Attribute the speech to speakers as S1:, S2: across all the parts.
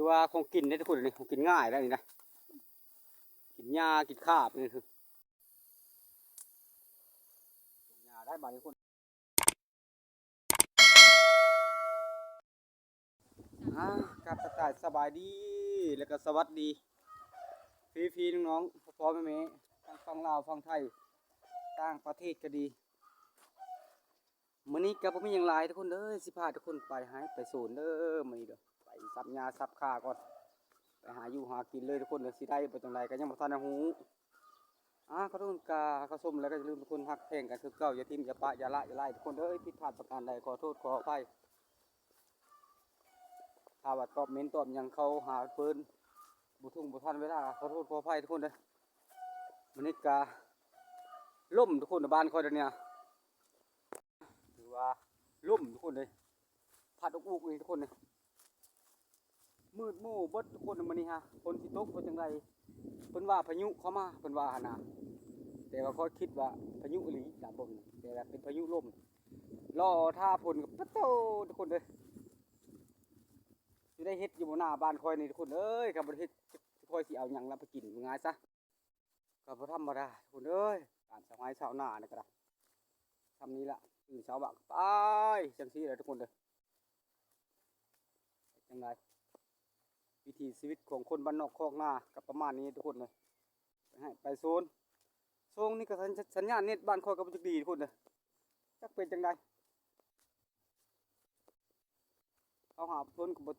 S1: ว่าของกินได้ทุกคนนี่ของกินง่ายแล้วนี่นะกินหญ้ากินข้าวนี่คือหญ้าได้บางคนกับตะกายสบายดีแล้วก็สวัสดีพี่น้องๆพ่อแม่ทั้งฝั่งลาวฝั่งไทยต่างประเทศก็ดีมื้อนี้ก็บ่มีหยังหลายทุกคนเด้อสิพาทุกคนไปหาไปศูนย์เด้อมื้อนี้เด้อไปซับหญ้าซับข้าก่อนไปหาอยู่หากินเลยทุกคนเด้อสิได้บ่จังไดก็ยังบ่ทันได้ฮู้ขอโทษกาขอชมแล้วก็อย่าลืมทุกคนฮักแพงกันคือเก่าอย่าทิ่มอย่าปะอย่าละอย่าไล่ทุกคนเด้อผิดพลาดประการใดขอโทษขออภัยถ้าว่าตอบเม้นตอบหยังเขาหาเพิ่นบ่ทุ่งบ่ทันเวลาขอโทษขออภัยทุกคนเด้อมื้อนี้กาล่มทุกคนในบ้านค่อยเดี๋ยวนี้ถือว่าล่มทุกคนเลยพัดอุกๆนี่ทุกคนเลยมืดมู่เบิดทุกคนมื้อนี้ฮะฝนสิตกบ่จังไดเพิ่นว่าพายุเข้ามาเพิ่นว่าหั่นน่ะแต่ว่าเขาคิดว่าพายุอีหลีตามเบิ่งแต่ว่าเป็นพายุลมรอท่าฝนกับปะโตทุกคนเด้อสิได้เฮ็ดอยู่บนหน้าบ้านค่อยนี่ทุกคนเอ้ยก็บ่ได้เฮ็ดค่อยสิเอาหยังล่ะไปกินง่ายซะก็บ่ธรรมดาทุกคนเอ้ยการสมัยชาวนานี่ก็ได้ทำนี้ล่ะชาวบ้านไปจังซี่แหละทุกคนเด้อจังไดวิถีชีวิตของคนบ้านนอกคอกนากับประมาณนี้ทุกคนเลยไปโซนนี่ก็สัญญาณเน็ตบ้านคอยก็บ่จักดีทุกคนเลยจักเป็นจังไดเขาหาโซนก็บ่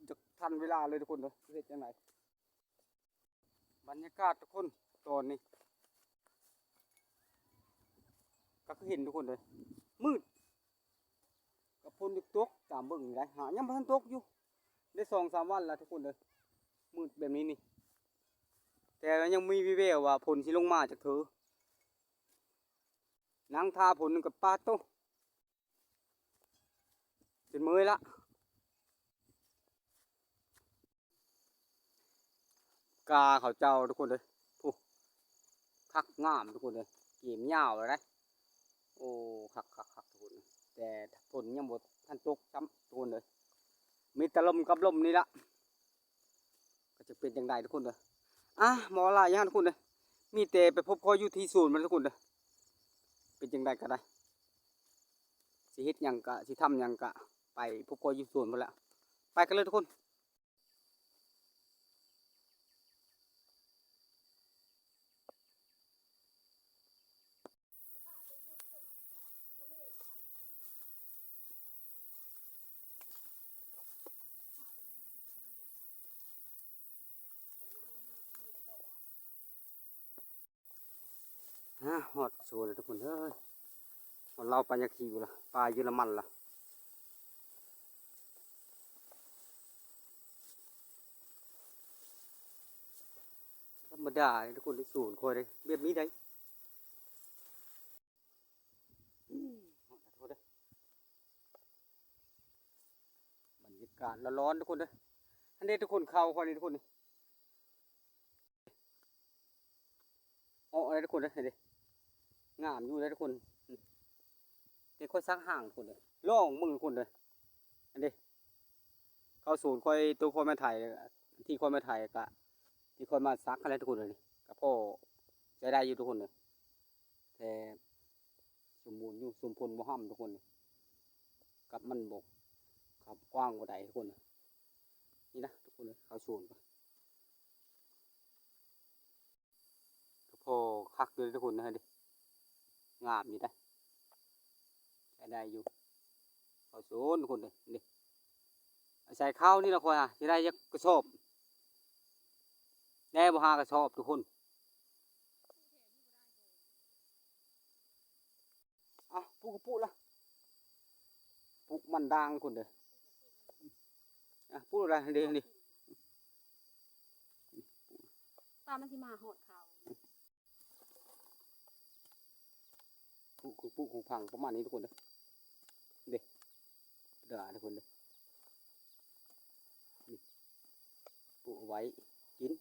S1: จักทันเวลาเลยทุกคนเลยเฮ็ดจังไดบรรยากาศทุกคนตอนนี้ก็คือเห็นทุกคนเลยมืดกับฝนตกตามเบิ่งนี่ได้ยังบ่ทันตกอยู่ได้2-3 วันแล้วทุกคนเลยมืดแบบนี้นี่แต่ยังมีวิแววว่าฝนสิลงมาจากเธอนั่งทาฝนกับปาโตเป็นมื้อละกาเขาเจ้าทุกคนเลยผู้คักงามทุกคนเลยเกมยาวเลยนะโอ้คักทุกคนแต่ฝนยังบ่ทันตกซ้ำทุกคนเลยมีแต่ลมกับลมนี่ละก็จะเป็นจังไดทุกคนเลยหมอลายย่างทุกคนเลยมีแต่ไปพบคอยอยู่ที่ศูนย์มันทุกคนเลยเป็นจังไดก็ได้สิเฮ็ดหยังกะสิทำหยังกะไปพบคอยอยู่ศูนย์หมดแล้วไปกันเลยทุกคนหอดโซนเลยทุกคนเฮ้ยหอดเราปลายักษ์อยู่ละปลาเยอรมันละธรรมดาทุกคนที่ศูนย์คอยเลยแบบนี้ได้บรรยากาศร้อนทุกคนเลยอันนี้ทุกคนเข้าคนนี้ทุกคนนี่อะไรทุกคนเลยเห็นดิงามอยู่เลยทุกคนเด็กค่อยซักห่างทุกคนเลยล่องมึงทุกคนเลยอันนี้เข้าศูนย์ค่อยตัวค่อยมาถ่ายที่ค่อยมาถ่ายกะที่ค่อยมาซักอะไรทุกคนเลยกับพ่อใจได้อยู่ทุกคนเลยแต่สมบูรณ์อยู่สมพลบ่ห้ามทุกคนเลยกับมันบกขับกว้างกว่าใดทุกคนนี่นะทุกคนเลยเข้าศูนย์กับพ่อคักเลยทุกคนนะดิงามอยู่ได้ใช้ได้อยู่เข้าศูนย์ทุกคนเลยนี่ใส่ข้าวนี่เราคอยจะได้ยักกระสอบแน่บ่หากระสอบทุกคนปุ๊กปุ๊ละปุ๊กมันดังคนเด้อปุ๊กอะไรเดี๋ยวนี้
S2: ปลามันสิมาหอดเขา
S1: ปุ๊กของพังประมาณนี้ทุกคนเด้อเด้เด้อทุกคนเด้อปุ๊กไว้กิน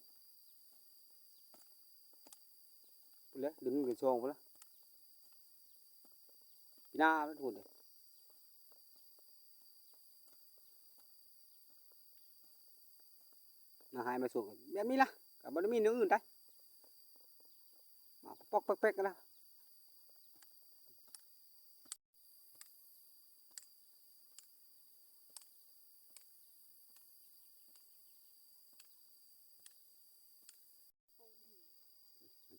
S1: ปุ๊กเลยดึงเงินซองไปแล้วปีหน้าทุกคนเลย มาหายมาส่งแบบนี้ล่ะก็บ่ได้มีเนื้ออื่นได้มาปอกเป๊กๆกันนะ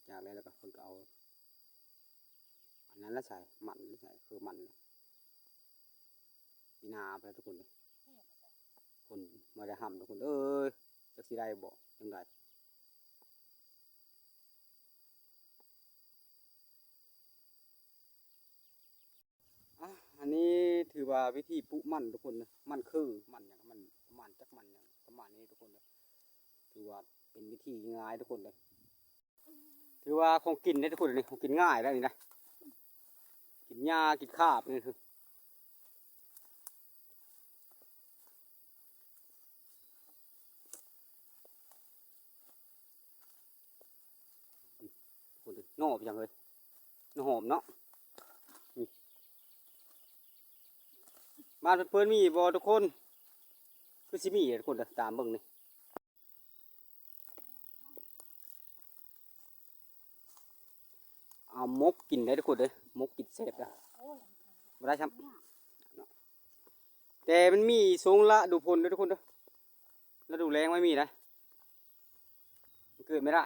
S1: จากแล้วก็เพิ่นก็เอาอันนั้นแล้วใส่มันใส่คือมันปีนาไปทุกคนเลยคนมาได้ห้ำทุกคนเอ้ยจักสิได้บ่จังไดอ่ะอันนี้ถือว่าวิธีปลูกมันทุกคนนะมันคือมันอย่างมันประมาณจักมันอย่างประมาณนี้ทุกคนเลยถือว่าเป็นวิธีง่ายทุกคนเลยถือว่าของกินได้ทุกคนเลยของกินง่ายแล้วนี่นะกินหญ้ากินข้าวนี่คือทุกคนเลยนอกอย่างเลยน้ำหอมเนาะนี่บ้านเพื่อนๆมีบ่ทุกคนคือสิมีทุกคนเลยตามเบิ่งนี่เอามกกินได้ทุกคนเลยมกกินเสพนะ
S2: โอ้ย
S1: บ่ได้ครับ
S2: เนี่ย
S1: แต่มันมีทรงละดูพลด้วยทุกคนเด้อแล้วดูแรงไม่มีนะมันเกิดไม่ได้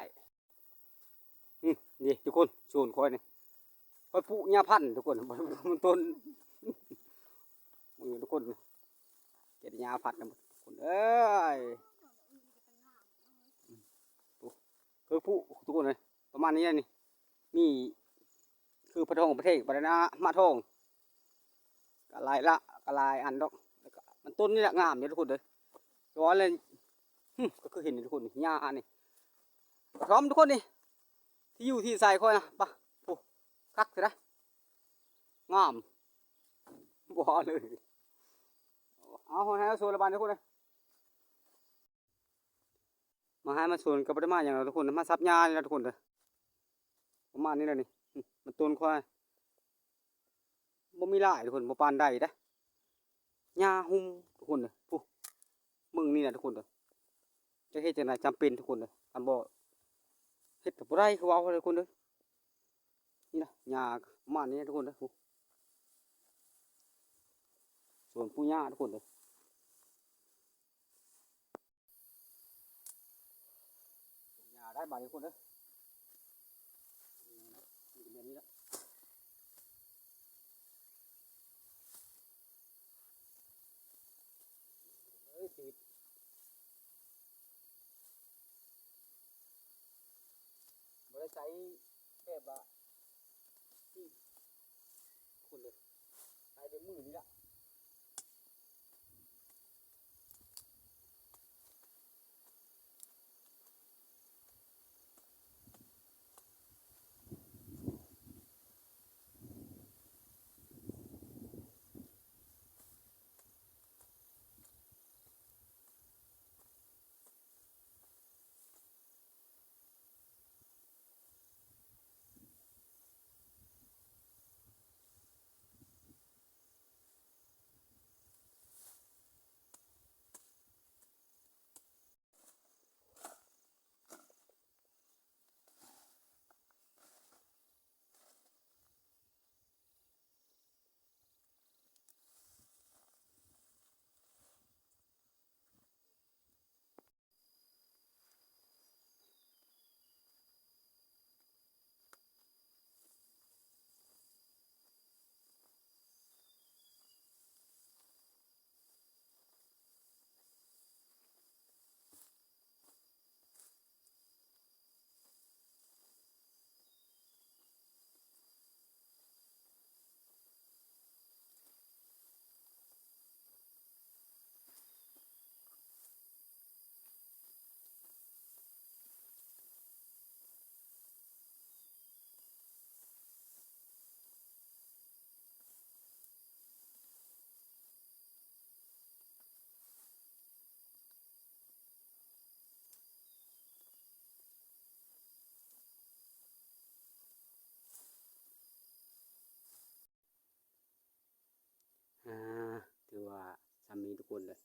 S1: นี่ทุกคนส่วนคอยนี่คอยปลูกหญ้าพันธุ์ทุกคน มันต้นมือทุกคนเก็บหญ้าพันธุ์กันหมดทุกคนเอ้ยคือปลูกทุกคนเลยประมาณนี้นี่มีคือพระทองประเทศปรณามาทองกะลายละกะลายอันดอกแล้วก็มันต้นนี่แหละงามเนี่ยทุกคนเลยร้อนเลยก็คือเห็นนี่ทุกคนนี่หญ้าอันนี้พร้อมทุกคนนี่ที่อยู่ที่ใส่ค่อยนะปะโอ้คักเลยนะงามบ่เลยเอาให้มาโซนระบายทุกคนเลยมาให้มาโซนกับปริมาอย่างเราทุกคนมาซับหญ้านี่นะทุกคนเลยประมาณนี้เลยนี่มันต้นค่อยบ่มีหลายทุกคนบ่ปานใดนะหญ้าหุ้มทุกคนเลยปุ๊มึงนี่นะทุกคนเลยจะเฮ็ดจังไดจำเป็นทุกคนเลยอันบ่เฮ็ดบ่ได้คือว่าเลยทุกคนเลยนี่นะหญ้าประมาณนี้ทุกคนเลยส่วนผู้หญ้าทุกคนเลยหญ้าได้บาดทุกคนเลยนี่เป็นแบบนี้แล้วเอ้ยชีวิตบ่ได้ใช้แบบว่าที่ทุกคนเลยใช้ด้วยมือนี่ละ อ่าถือว่าสามีทุกคนเลย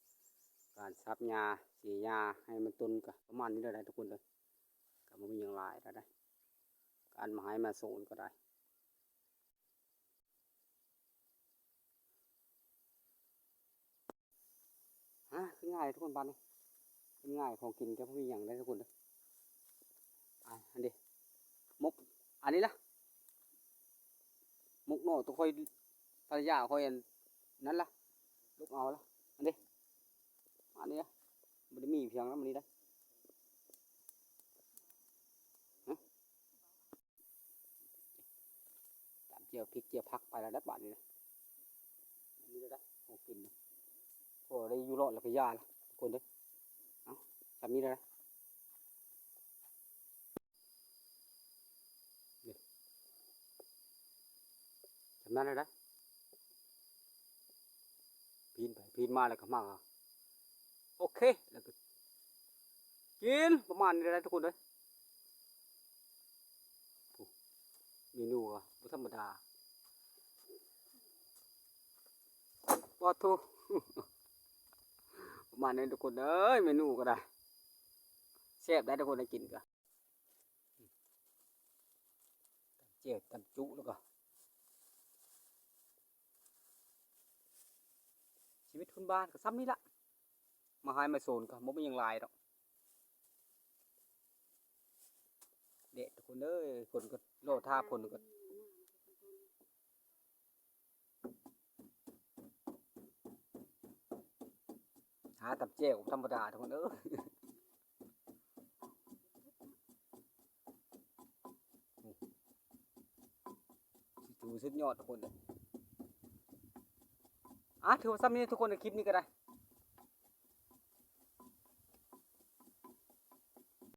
S1: การซับหญ้าสีหญ้าให้มันต้นก็ประมาณนี้ได้ทุกคนเลยก็บ่มีหยังหลายได้การมาให้มาโซนก็ได้ฮะคือง่ายทุกคนบ้านนี้คือง่ายของกินก็บ่มีหยังได้ทุกคนเลยอันนี้มกอันนี้ละมกโน่ต้องค่อยภรรยาค่อยอันนั้นละลูกเอาละอันนี้ละมันได้มีเพียงแล้วมันนี้ได้ตามเจียวพริกเจียวผักไปแล้วได้บาทนี้นะอันนี้ได้ของกินนะโอ้ได้อยู่รอดแล้วก็ยาละทุกคนเลยเอาทำนี้ได้ทำนั้นได้พีนไปพีนมาแล้วก็มาโอเคแล้วก็กินประมาณนี้ได้ทุกคนเลยเมนูก็ไม่ธรรมดาปอทูประมาณนี้ทุกคนเอ้ยเมนูก็ได้แซ่บได้ทุกคนได้กินก็เจียวตำจุแล้วก็ชีวิตคนบ้านก็ซ้ำนี่ละมาให้มาโซนก็ไม่เป็นอย่างไรหรอกเด็ดทุกคนเอ้ยคนก็โลดท่าคนก็หาตับเจียวธรรมดาทุกคนเอ้ยดูสุดยอดทุกคนเลยถือว่าซ้ำนี้ทุกคนในคลิปนี้ก็ได้